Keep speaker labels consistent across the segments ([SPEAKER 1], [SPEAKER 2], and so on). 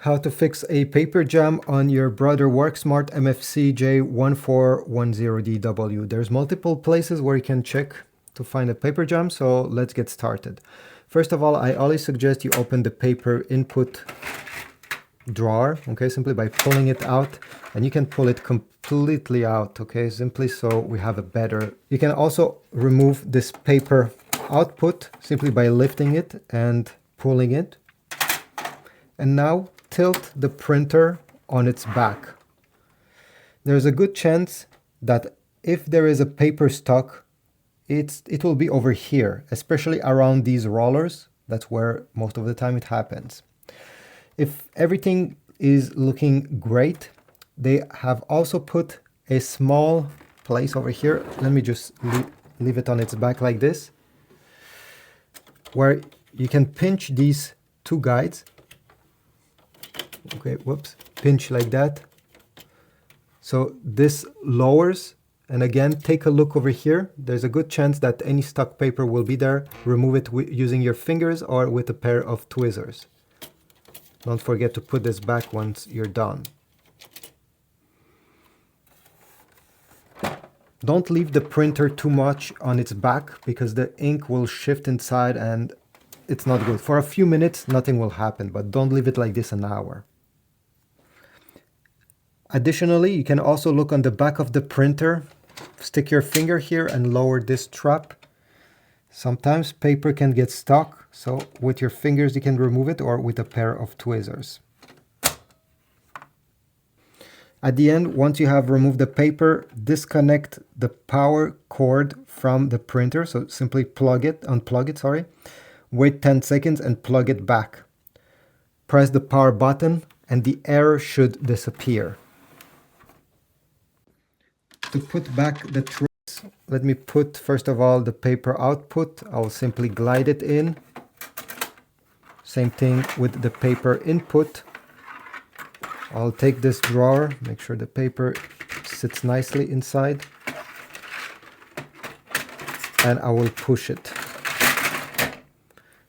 [SPEAKER 1] How to fix a paper jam on your Brother WorkSmart MFC-J1410DW. There's multiple places where you can check to find a paper jam, so let's get started. First of all, I always suggest you open the paper input drawer, okay, simply by pulling it out, and you can pull it completely out, okay, simply so we have a better... You can also remove this paper output simply by lifting it and pulling it. And now tilt the printer on its back. There's a good chance that if there is a paper stuck, it will be over here, especially around these rollers. That's where most of the time it happens. If everything is looking great, they have also put a small place over here. Let me just leave it on its back like this, where you can pinch these two guides. Okay, whoops, pinch like that. So this lowers, and again, take a look over here. There's a good chance that any stuck paper will be there. Remove it using your fingers or with a pair of tweezers. Don't forget to put this back once you're done. Don't leave the printer too much on its back because the ink will shift inside and it's not good. For a few minutes, nothing will happen, but don't leave it like this an hour. Additionally, you can also look on the back of the printer, stick your finger here and lower this strap. Sometimes paper can get stuck, so with your fingers you can remove it or with a pair of tweezers. At the end, once you have removed the paper, disconnect the power cord from the printer. So simply unplug it, sorry. Wait 10 seconds and plug it back. Press the power button and the error should disappear. To put back the trace, let me put first of all the paper output. I'll simply glide it in. Same thing with the paper input. I'll take this drawer, make sure the paper sits nicely inside, and I will push it.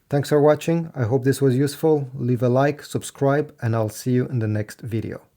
[SPEAKER 1] Thanks for watching. I hope this was useful. Leave a like, subscribe, and I'll see you in the next video.